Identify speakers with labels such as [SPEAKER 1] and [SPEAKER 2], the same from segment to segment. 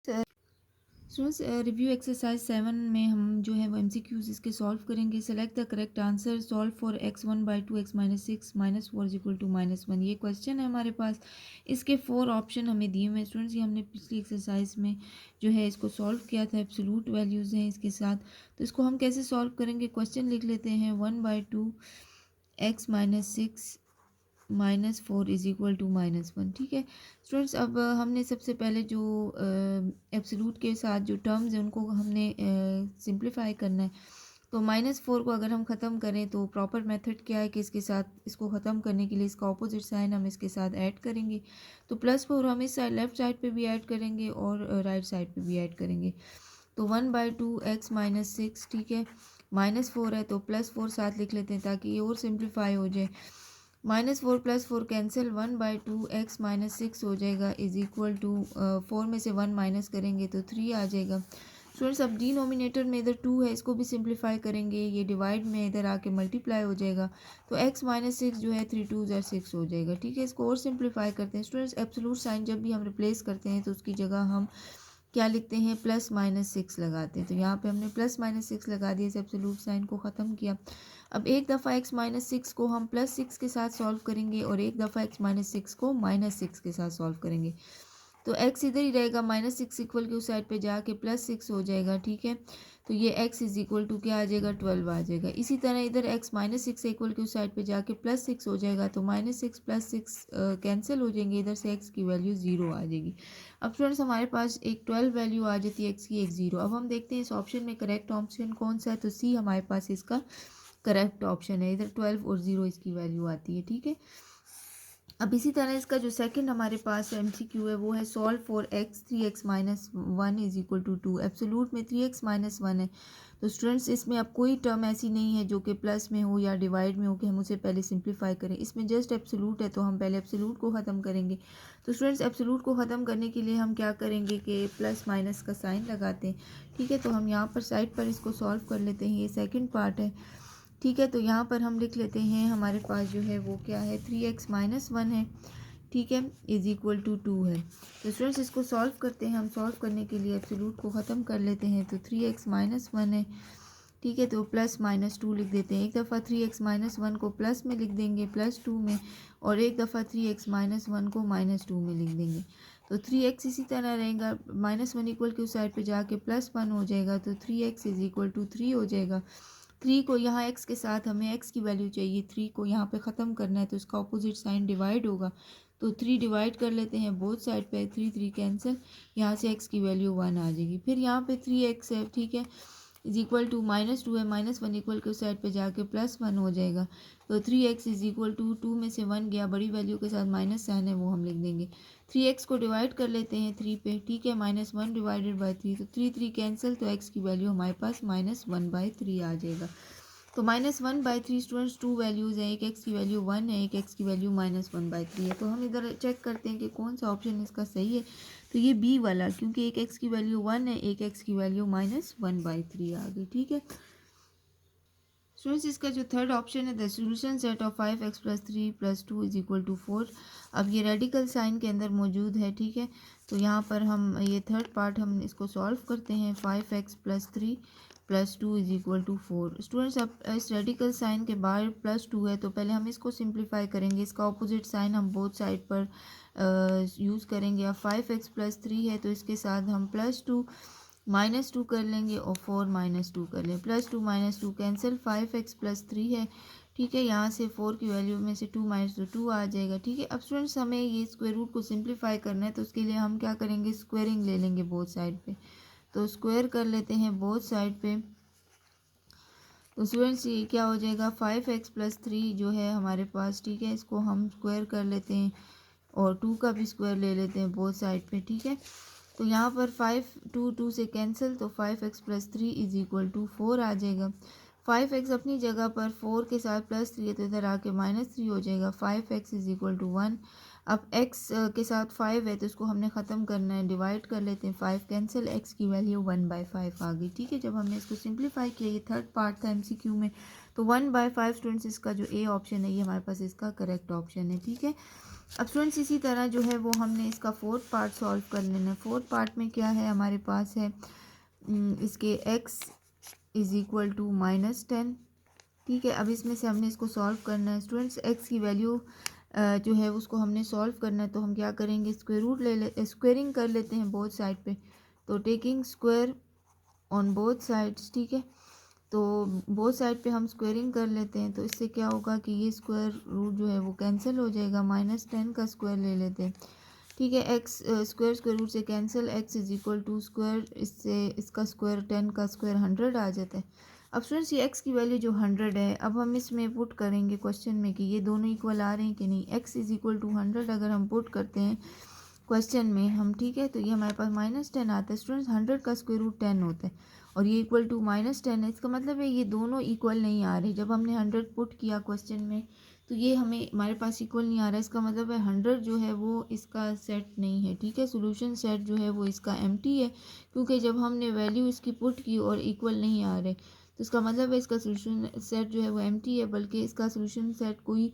[SPEAKER 1] Students review exercise 7 में हम जो है वो एमसीक्यूज इसके सॉल्व करेंगे। Select the correct answer, solve for x1/2 x-6 -4 = -1। ये क्वेश्चन है हमारे पास। इसके 4 ऑप्शन हमें दिए हुए हैं स्टूडेंट्स। ये हमने पिछली एक्सरसाइज में जो है इसको सॉल्व किया था। एब्सोल्यूट वैल्यूज़ हैं इसके साथ, तो इसको हम कैसे सॉल्व करेंगे। क्वेश्चन लिख लेते हैं 1/2 x-6 -4 = -1। ठीक है स्टूडेंट्स, अब हमने सबसे पहले जो एब्सोल्यूट के साथ जो टर्म्स हैं उनको हमने सिंप्लीफाई करना है। तो -4 को अगर हम ख़त्म करें तो प्रॉपर मेथड क्या है कि इसके साथ इसको ख़त्म करने के लिए इसका ऑपोजिट साइन हम इसके साथ ऐड करेंगे। तो +4 हम इस साइड लेफ़्ट साइड पे भी ऐड करेंगे और राइट साइड पे भी ऐड करेंगे। तो 1/2 x-6, ठीक है, -4 है तो +4 साथ लिख लेते हैं ताकि ये और सिंप्लीफाई हो जाए। -4 +4 कैंसिल, 1/2 x-6 हो जाएगा = 4 में से 1 माइनस करेंगे तो 3 आ जाएगा। स्टूडेंट्स, अब डिनोमिनेटर में इधर 2 है, इसको भी सिंप्लीफाई करेंगे। ये डिवाइड में इधर आके मल्टीप्लाई हो जाएगा तो x-6 जो है 3 2 ज़ा 6 हो जाएगा। ठीक है, इसको और सिंप्लीफाई करते हैं। स्टूडेंट्स, एब्सोल्यूट साइन जब भी हम रिप्लेस करते हैं तो उसकी जगह हम क्या लिखते हैं, +-6 लगाते हैं। तो यहाँ पे हमने +-6 लगा दिया, इस एब्सोल्यूट साइन को ख़त्म किया। अब एक दफ़ा x-6 को हम +6 के साथ सॉल्व करेंगे और एक दफ़ा x-6 को -6 के साथ सॉल्व करेंगे। तो x इधर ही रहेगा, -6 इक्वल के उस साइड पे जाके +6 हो जाएगा। ठीक है, तो ये x = क्या आ जाएगा, 12 आ जाएगा। इसी तरह इधर x -6 इक्वल के उस साइड पे जाके +6 हो जाएगा तो -6 +6 कैंसिल हो जाएंगे, इधर से x की वैल्यू 0 आ जाएगी। अब स्टूडेंट्स, हमारे पास एक 12 वैल्यू आ जाती है x की, एक 0। अब हम देखते हैं इस ऑप्शन में करेक्ट ऑप्शन कौन सा है। तो सी हमारे पास इसका करेक्ट ऑप्शन है, इधर 12 और 0 इसकी वैल्यू आती है। ठीक है, अब इसी तरह इसका जो सेकंड हमारे पास एमसीक्यू है वो है solve for x 3x-1 = 2। Absolute में 3x-1 है। तो स्टूडेंट्स, इसमें अब कोई टर्म ऐसी नहीं है जो कि प्लस में हो या डिवाइड में हो कि हम उसे पहले सिंप्लीफाई करें। इसमें जस्ट एब्सोल्यूट है तो हम पहले एब्सोल्यूट को ख़त्म करेंगे। तो स्टूडेंट्स, एब्सोल्यूट को ख़त्म करने के लिए हम क्या करेंगे कि प्लस माइनस का साइन लगाते हैं। ठीक है, तो हम यहाँ पर साइड पर इसको सॉल्व कर लेते हैं। ये सेकेंड पार्ट है। ठीक है, तो यहाँ पर हम लिख लेते हैं हमारे पास जो है वो क्या है, 3x-1 है। ठीक है, = 2 है। तो स्टूडेंट्स, इसको सॉल्व करते हैं। हम सॉल्व करने के लिए एब्सोल्यूट को ख़त्म कर लेते हैं। तो 3x-1 है। ठीक है, तो +-2 लिख देते हैं। एक दफ़ा 3x-1 को प्लस में लिख देंगे +2 में, और एक दफ़ा 3x-1 को -2 में लिख देंगे। तो 3x इसी तरह रहेगा, -1 इक्वल के उस साइड पे जाके +1 हो जाएगा तो 3x = 3 हो जाएगा। 3 को यहाँ x के साथ हमें x की वैल्यू चाहिए, 3 को यहाँ पे ख़त्म करना है तो इसका ऑपोजिट साइन डिवाइड होगा। तो 3 डिवाइड कर लेते हैं बोथ साइड पे, 3 3 कैंसिल, यहाँ से x की वैल्यू 1 आ जाएगी। फिर यहाँ पे 3x है। ठीक है, = -2 है, -1 इक्वल के उस साइड पे जाके +1 हो जाएगा। तो 3x = 2 में से 1 गया, बड़ी वैल्यू के साथ माइनस साइन है वो हम लिख देंगे। 3x को डिवाइड कर लेते हैं 3 पे। ठीक है, -1 डिवाइडेड बाई 3, तो 3 3 कैंसिल, तो x की वैल्यू हमारे पास -1/3 आ जाएगा। तो -1/3 स्टूडेंट्स 2 वैल्यूज़ हैं, एक x की वैल्यू 1 है, एक x की वैल्यू -1/3 है। तो हम इधर चेक करते हैं कि कौन सा ऑप्शन इसका सही है। तो ये बी वाला, क्योंकि एक x की वैल्यू 1 है, एक x की वैल्यू -1/3 आ गई। ठीक है स्टूडेंट्स, इसका जो थर्ड ऑप्शन है, the solution set of 5x + 3 + 2 = 4। अब ये रेडिकल साइन के अंदर मौजूद है। ठीक है, तो यहाँ पर हम ये थर्ड पार्ट हम इसको सॉल्व करते हैं। 5x + 3 + 2 = 4। स्टूडेंट्स, अब इस रेडिकल साइन के बाद +2 है तो पहले हम इसको सिंप्लीफाई करेंगे। इसका ऑपोजिट साइन हम बोथ साइड पर यूज़ करेंगे। अब 5x + 3 है तो इसके साथ हम +2 -2 कर लेंगे और 4 -2 कर लें। +2 -2 कैंसिल, 5x + 3 है। ठीक है, यहाँ से 4 की वैल्यू में से 2 - 2 आ जाएगा। ठीक है, अब स्टूडेंट्स, हमें ये स्क्वायर रूट को सिंप्लीफाई करना है तो उसके लिए हम क्या करेंगे, स्क्वायरिंग ले लेंगे बोथ साइड पे। तो स्क्वायर कर लेते हैं बोथ साइड पे। तो स्टूडेंट्स, ये क्या हो जाएगा, 5x + 3 जो है हमारे पास। ठीक है, इसको हम स्क्वायर कर लेते हैं और 2 का भी स्क्वायर ले लेते हैं बोथ साइड पे। ठीक है, तो यहाँ पर 5 2 से कैंसिल, तो 5x + 3 = 4 आ जाएगा। 5x अपनी जगह पर 4 के साथ +3 है तो इधर आके -3 हो जाएगा। 5x = 1। अब x के साथ 5 है तो इसको हमने ख़त्म करना है, डिवाइड कर लेते हैं। 5 कैंसिल, x की वैल्यू 1/5 आ गई। ठीक है, जब हमने इसको सिंप्लीफाई किया, ये थर्ड पार्ट था एमसीक्यू में, तो 1/5 स्टूडेंट्स इसका जो ए ऑप्शन है ये हमारे पास इसका करेक्ट ऑप्शन है, ठीक है। अब स्टूडेंट्स इसी तरह जो है वो हमने इसका फोर्थ पार्ट सॉल्व कर लेना है। फोर्थ पार्ट में क्या है हमारे पास है इसके x इज़ इक्वल टू -10, ठीक है। अब इसमें से हमने इसको सॉल्व करना है स्टूडेंट्स। x की वैल्यू जो है उसको हमने सॉल्व करना है, तो हम क्या करेंगे, स्क्वायर रूट स्क्वेयरिंग कर लेते हैं बोथ साइड पे, तो taking square on both sides, ठीक है। तो बोथ साइड पे हम स्क्वेयरिंग कर लेते हैं, तो इससे क्या होगा कि ये स्क्वायर रूट जो है वो कैंसिल हो जाएगा, -10 का स्क्वायर ले लेते हैं, ठीक है। एक्स स्क्वायर रूट से cancel, x is equal to square, इससे इसका स्क्वायर 10 का स्क्वायर 100 आ जाता है। अब स्टूडेंट्स ये x की वैल्यू जो 100 है, अब हम इसमें पुट करेंगे क्वेश्चन में कि ये दोनों इक्वल आ रहे हैं कि नहीं। x इज इक्वल टू 100 अगर हम पुट करते हैं क्वेश्चन में हम, ठीक है, तो ये हमारे पास -10 आता है स्टूडेंट्स। 100 का स्क्वायर रूट 10 होता है और ये इक्वल टू -10 है, इसका मतलब है ये दोनों इक्वल नहीं आ रहे। जब हमने 100 पुट किया क्वेश्चन में तो ये हमारे पास इक्वल नहीं आ रहा है, इसका मतलब है 100 जो है वो इसका सेट नहीं है, ठीक है। सोल्यूशन सेट जो है वो इसका एम्प्टी है, क्योंकि जब हमने वैल्यू इसकी पुट की और इक्वल नहीं आ रहे, तो इसका मतलब है इसका सोल्यूशन सेट जो है वो एम्प्टी है, बल्कि इसका सोल्यूशन सेट कोई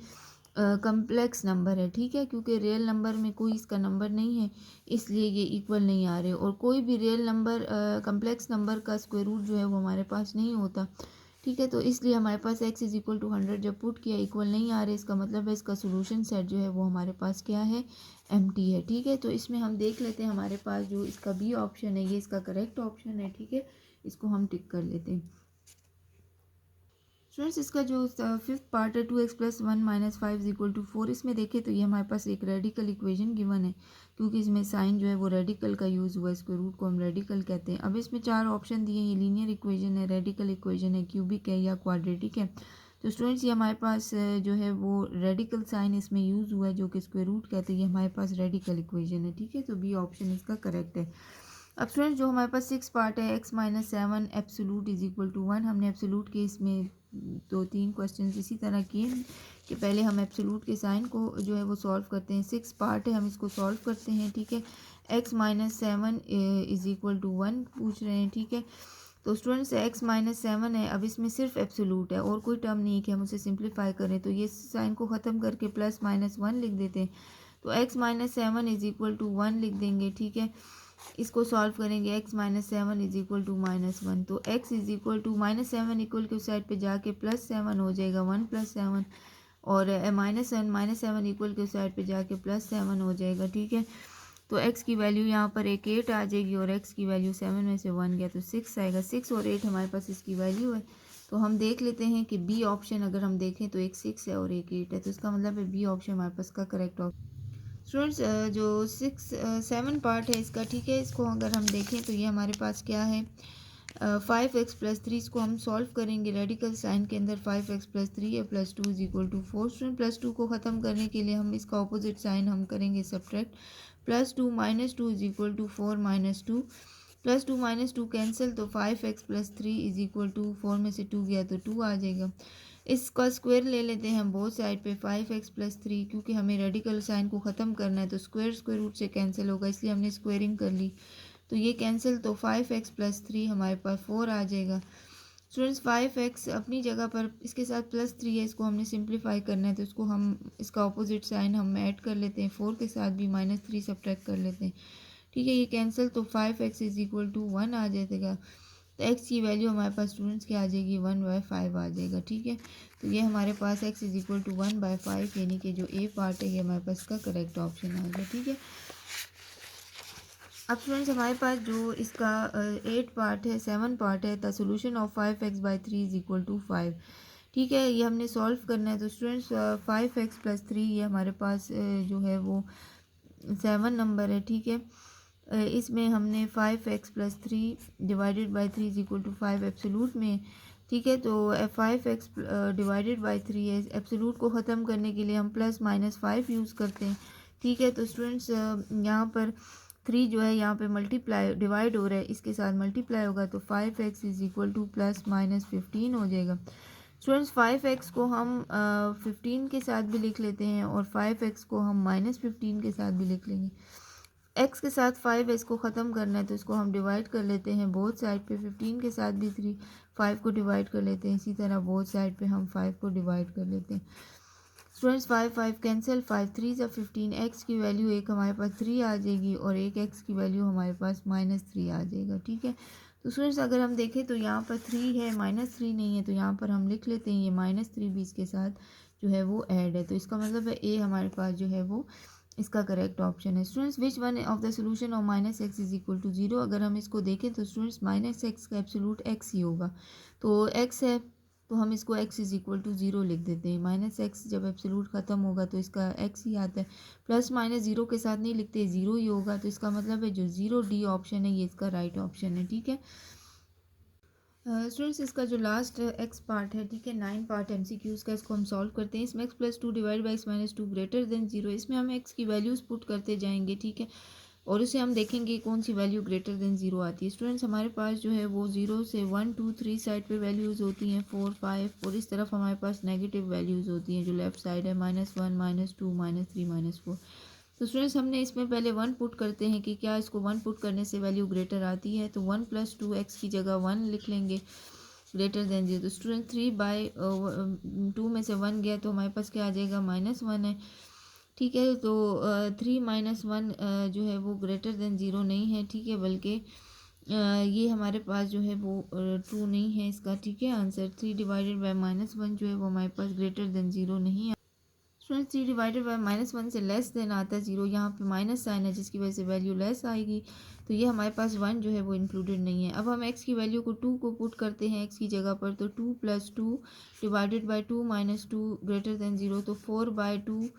[SPEAKER 1] कम्प्लेक्स नंबर है, ठीक है, क्योंकि रियल नंबर में कोई इसका नंबर नहीं है, इसलिए ये इक्वल नहीं आ रहे। और कोई भी रियल नंबर कम्प्लेक्स नंबर का स्क्वायर रूट जो है वो हमारे पास नहीं होता, ठीक है। तो इसलिए हमारे पास x इज इक्वल टू 100 जब पुट किया इक्वल नहीं आ रहे, इसका मतलब है इसका सोल्यूशन सेट जो है वो हमारे पास क्या है, एम्प्टी है, ठीक है। तो इसमें हम देख लेते हैं हमारे पास जो इसका बी ऑप्शन है ये इसका करेक्ट ऑप्शन है, ठीक है, इसको हम टिक कर लेते हैं। स्टूडेंट्स इसका जो फिफ्थ पार्ट है 2x + 1 - 5 = 4, इसमें देखें तो ये हमारे पास एक रेडिकल इक्वेशन गिवन है, क्योंकि इसमें साइन जो है वो रेडिकल का यूज़ हुआ है, स्क्वायर रूट को हम रेडिकल कहते हैं। अब इसमें 4 ऑप्शन दिए हैं, ये लीनियर इक्वेशन है, रेडिकल इक्वेशन है, क्यूबिक है या क्वाड्रेटिक है। तो स्टूडेंट्स ये हमारे पास जो है वो रेडिकल साइन इसमें यूज़ हुआ है, जो कि स्क्वायर रूट कहते हैं, ये हमारे पास रेडिकल इक्वेशन है, ठीक है। तो बी ऑप्शन इसका करेक्ट है। अब स्टूडेंट जो हमारे पास 6 पार्ट है, x - 7 absolute is equal to 1, हमने एब्सोल्यूट के इसमें 2-3 क्वेश्चन इसी तरह किए कि पहले हम एब्सोल्यूट के साइन को जो है वो सॉल्व करते हैं। 6 पार्ट है, हम इसको सॉल्व करते हैं, ठीक है। x - 7 इज इक्वल टू 1 पूछ रहे हैं, ठीक है। तो स्टूडेंट्स x - 7 है, अब इसमें सिर्फ एब्सोल्यूट है और कोई टर्म नहीं है कि हम उसे सिंप्लीफाई करें, तो ये साइन को ख़त्म करके +-1 लिख देते हैं। तो x - 7 इज इक्वल टू 1 लिख देंगे, ठीक है। इसको सॉल्व करेंगे, x - 7 इज इक्वल टू -1, तो x is equal to -7 equal के उस साइड पे जाके +7 हो जाएगा, 1 + 7, और -7 इक्वल के उस साइड पे जाके +7 हो जाएगा, ठीक है। तो x की वैल्यू यहाँ पर एक 8 आ जाएगी और x की वैल्यू 7 में से 1 गया तो 6 आएगा। 6 और 8 हमारे पास इसकी वैल्यू है, तो हम देख लेते हैं कि बी ऑप्शन अगर हम देखें तो एक 6 है और एक 8 है, तो इसका मतलब है बी ऑप्शन हमारे पास का करेक्ट ऑप्शन। स्टूडेंट्स जो 7 पार्ट है इसका, ठीक है, इसको अगर हम देखें तो ये हमारे पास क्या है, 5x + 3, इसको हम सॉल्व करेंगे। रेडिकल साइन के अंदर 5x + 3 है, +2 इज इक्वल टू 4। स्टूडेंट +2 को ख़त्म करने के लिए हम इसका ऑपोजिट साइन हम करेंगे subtract, +2 - 2 is equal to 4 - 2, +2 - 2 cancel, तो 5x + 3 इज इक्वल टू 4 में से 2 गया तो 2 आ जाएगा। इसका स्क्वायर ले लेते हैं हम बोथ साइड पे, 5x + 3, क्योंकि हमें रेडिकल साइन को ख़त्म करना है तो स्क्वायर रूट से कैंसिल होगा, इसलिए हमने स्क्वेयरिंग कर ली, तो ये कैंसिल, तो 5x + 3 हमारे पास 4 आ जाएगा। स्टूडेंट्स 5x अपनी जगह पर, इसके साथ +3 है, इसको हमने सिंप्लीफाई करना है, तो इसको हम इसका ऑपोजिट साइन हम ऐड कर लेते हैं, 4 के साथ भी -3 सब्ट्रैक्ट कर लेते हैं, ठीक है। ये कैंसिल, तो 5x इज इक्वल टू 1 आ जाएगा, तो x की वैल्यू हमारे पास स्टूडेंट्स क्या आ जाएगी, 1/5 आ जाएगा, ठीक है। तो ये हमारे पास x इज इक्वल टू 1/5 यानी कि जो ए पार्ट है ये हमारे पास का करेक्ट ऑप्शन आएगा, ठीक है। अब स्टूडेंट्स हमारे पास जो इसका 8 पार्ट है, 7 पार्ट है, the solution of 5x/3 is equal to 5, ठीक है, ये हमने सॉल्व करना है। तो स्टूडेंट्स 5x + 3 ये हमारे पास जो है वो 7 नंबर है, ठीक है। इसमें हमने 5x + 3 divided by 3 is equal to 5 absolute में, ठीक है। तो 5x डिवाइडेड बाई 3 है, एब्सोल्यूट को ख़त्म करने के लिए हम +-5 यूज़ करते हैं, ठीक है। तो स्टूडेंट्स यहाँ पर 3 जो है यहाँ पे मल्टीप्लाई डिवाइड हो रहा है, इसके साथ मल्टीप्लाई होगा, तो 5x इज इक्वल टू +-15 हो जाएगा। स्टूडेंट्स 5x को हम 15 के साथ भी लिख लेते हैं और 5x को हम -15 के साथ भी लिख लेंगे। x के साथ 5 है, इसको ख़त्म करना है, तो इसको हम डिवाइड कर लेते हैं बोथ साइड पे, 15 के साथ भी 3, 5 को डिवाइड कर लेते हैं, इसी तरह बोथ साइड पे हम 5 को डिवाइड कर लेते हैं। स्टूडेंट्स 5 5 कैंसिल, 5 3 सा 15, एक्स की वैल्यू एक हमारे पास 3 आ जाएगी और एक एक्स की वैल्यू हमारे पास -3 आ जाएगा, ठीक है। तो स्टूडेंट्स अगर हम देखें तो यहाँ पर 3 है, -3 नहीं है, तो यहाँ पर हम लिख लेते हैं ये -3 भी इसके साथ जो है वो ऐड है, तो इसका मतलब है ए हमारे पास जो है वो इसका करेक्ट ऑप्शन है। Students which one of the solution of -x is equal to 0, अगर हम इसको देखें तो स्टूडेंट्स -x का एब्सोल्यूट x ही होगा, तो x है तो हम इसको x इज इक्वल टू 0 लिख देते हैं। -x जब एब्सोल्यूट ख़त्म होगा तो इसका x ही आता है, प्लस माइनस 0 के साथ नहीं लिखते, 0 ही होगा, तो इसका मतलब है जो 0 डी ऑप्शन है ये इसका राइट ऑप्शन है, ठीक है। स्टूडेंट्स इसका जो लास्ट एक्स पार्ट है, ठीक है, 9 पार्ट MCQs का, इसको हम सॉल्व करते हैं। इसमें x + 2 divide by x - 2 greater than 0, इसमें हम x की वैल्यूज़ पुट करते जाएंगे, ठीक है, और उसे हम देखेंगे कौन सी वैल्यू ग्रेटर देन 0 आती है। स्टूडेंट्स हमारे पास जो है वो 0 से 1 2 3 साइड पे वैल्यूज़ होती हैं 4 5, और इस तरफ हमारे पास नेगेटिव वैल्यूज़ होती हैं जो लेफ्ट साइड है -1 -2 -3 -4। तो स्टूडेंट्स हमने इसमें पहले 1 पुट करते हैं कि क्या इसको 1 पुट करने से वैल्यू ग्रेटर आती है, तो 1 + 2x की जगह 1 लिख लेंगे ग्रेटर देन 0। तो स्टूडेंट 3/2 में से 1 गया तो हमारे पास क्या आ जाएगा, -1 है, ठीक है। तो 3 - 1 जो है वो ग्रेटर देन 0 नहीं है, ठीक है, बल्कि ये हमारे पास जो है वो 2 नहीं है इसका, ठीक है, आंसर 3 डिवाइडेड बाय -1 जो है वो हमारे पास ग्रेटर देन 0 नहीं है। स्टूडेंट 3 डिवाइडेड बाय -1 से लेस देन आता है 0, यहाँ पे माइनस साइन है जिसकी वजह से वैल्यू लेस आएगी, तो ये हमारे पास 1 जो है वो इंक्लूडेड नहीं है। अब हम x की वैल्यू को 2 को पुट करते हैं x की जगह पर, तो 2 + 2 डिवाइडेड बाय 2 - 2 ग्रेटर देन 0, तो 4/2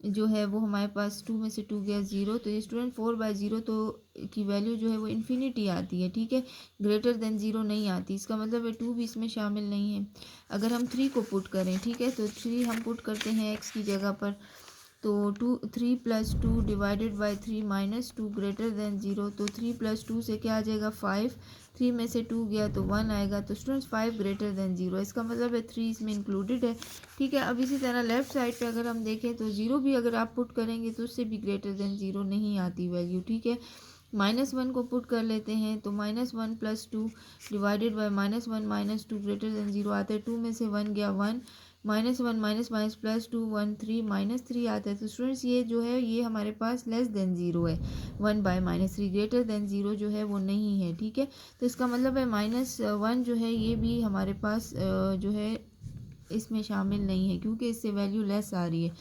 [SPEAKER 1] जो है वो हमारे पास 2 में से 2 गया 0, तो ये स्टूडेंट 4/0 तो की वैल्यू जो है वो इन्फिनिटी आती है, ठीक है, ग्रेटर देन 0 नहीं आती, इसका मतलब है 2 भी इसमें शामिल नहीं है। अगर हम 3 को पुट करें, ठीक है, तो 3 हम पुट करते हैं x की जगह पर, तो 3 + 2 डिवाइडेड बाय 3 - 2 ग्रेटर देन 0, तो 3 + 2 से क्या आ जाएगा 5, 3 में से 2 गया तो 1 आएगा, तो स्टूडेंट्स 5 ग्रेटर देन 0, इसका मतलब है 3 इसमें इंक्लूडेड है, ठीक है। अब इसी तरह लेफ्ट साइड पे अगर हम देखें तो 0 भी अगर आप पुट करेंगे तो उससे भी ग्रेटर देन 0 नहीं आती वैल्यू, ठीक है। -1 को पुट कर लेते हैं, तो -1 + 2 डिवाइडेड बाय -1 - 2 ग्रेटर देन 0 आता है, 2 में से 1 गया 1, -1 माइनस प्लस 2 1 3 -3 आता है, तो स्टूडेंट्स ये जो है ये हमारे पास लेस देन 0 है, 1/-3 ग्रेटर देन 0 जो है वो नहीं है, ठीक है। तो इसका मतलब है -1 जो है ये भी हमारे पास जो है इसमें शामिल नहीं है क्योंकि इससे वैल्यू लेस आ रही है।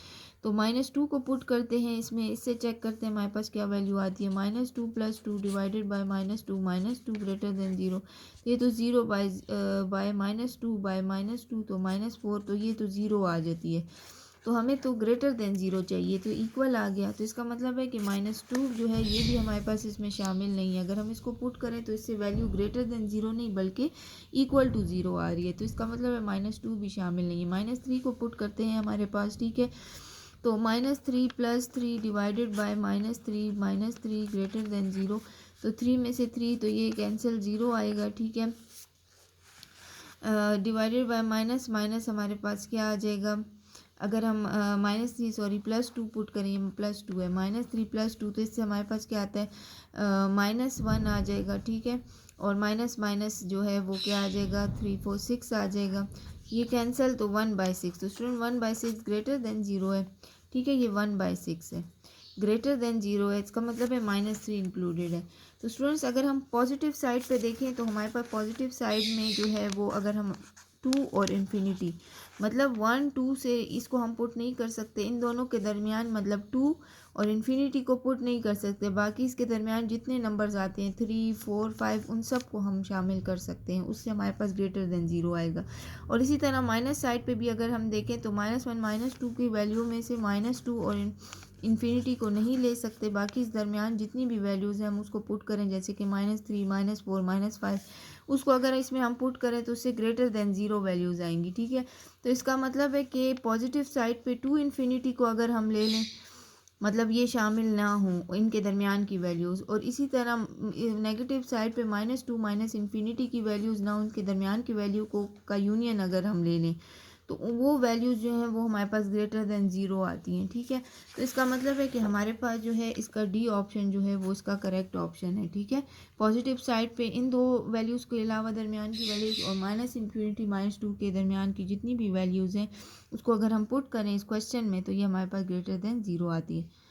[SPEAKER 1] तो -2 को पुट करते हैं इसमें, इससे चेक करते हैं हमारे पास क्या वैल्यू आती है, -2 + 2 डिवाइडेड बाय -2 ग्रेटर देन 0, ये तो 0/-2 -2 तो -4, तो ये तो 0 आ जाती है, तो हमें तो ग्रेटर देन 0 चाहिए, तो इक्वल आ गया, तो इसका मतलब है कि -2 जो है ये भी हमारे पास इसमें शामिल नहीं है। अगर हम इसको पुट करें तो इससे वैल्यू ग्रेटर देन 0 नहीं बल्कि इक्वल टू 0 आ रही है, तो इसका मतलब है -2 भी शामिल नहीं है। -3 को पुट करते हैं हमारे पास, ठीक है, तो -3 + 3 डिवाइडेड बाय -3 ग्रेटर देन 0, तो 3 में से 3 तो ये कैंसिल 0 आएगा, ठीक है, डिवाइडेड बाय माइनस माइनस हमारे पास क्या आ जाएगा, अगर हम +2 पुट करें, +2 है, -3 + 2 तो इससे हमारे पास क्या आता है -1 आ जाएगा, ठीक है, और माइनस माइनस जो है वो क्या आ जाएगा 3 4 6 आ जाएगा, ये कैंसिल, तो 1/6, तो स्टूडेंट 1/6 ग्रेटर देन 0 है, ठीक है, ये 1/6 है, ग्रेटर देन 0 है, इसका मतलब है -3 इंक्लूडेड है। तो स्टूडेंट्स अगर हम पॉजिटिव साइड पे देखें तो हमारे पास पॉजिटिव साइड में जो है वो अगर हम 2 और इन्फिनिटी मतलब 1 2 से इसको हम पुट नहीं कर सकते, इन दोनों के दरमियान मतलब 2 और इन्फिनिटी को पुट नहीं कर सकते, बाकी इसके दरमियान जितने नंबर्स आते हैं 3 4 5 उन सब को हम शामिल कर सकते हैं, उससे हमारे पास ग्रेटर देन 0 आएगा। और इसी तरह माइनस साइड पे भी अगर हम देखें तो -1 -2 की वैल्यू में से -2 और इन्फिनिटी को नहीं ले सकते, बाकी इस दरमियान जितनी भी वैल्यूज़ हैं हम उसको पुट करें, जैसे कि -3 -4 -5, उसको अगर इसमें हम पुट करें तो उससे ग्रेटर देन 0 वैल्यूज़ आएंगी, ठीक है। तो इसका मतलब है कि पॉजिटिव साइड पे 2 इन्फिनिटी को अगर हम ले लें मतलब ये शामिल ना हो इनके दरमियान की वैल्यूज़, और इसी तरह नेगेटिव साइड पे -2 -इन्फिनिटी की वैल्यूज़ ना हो, उनके दरमियान की वैल्यू को का यूनियन अगर हम ले लें तो वो वैल्यूज़ जो हैं वो हमारे पास ग्रेटर देन ज़ीरो आती हैं, ठीक है। तो इसका मतलब है कि हमारे पास जो है इसका डी ऑप्शन जो है वो इसका करेक्ट ऑप्शन है, ठीक है। पॉजिटिव साइड पे इन दो वैल्यूज़ के अलावा दरमियान की वैल्यूज़ और माइनस इन्फिनिटी -2 के दरमियान की जितनी भी वैल्यूज़ हैं उसको अगर हम पुट करें इस क्वेश्चन में तो ये हमारे पास ग्रेटर देन ज़ीरो आती है।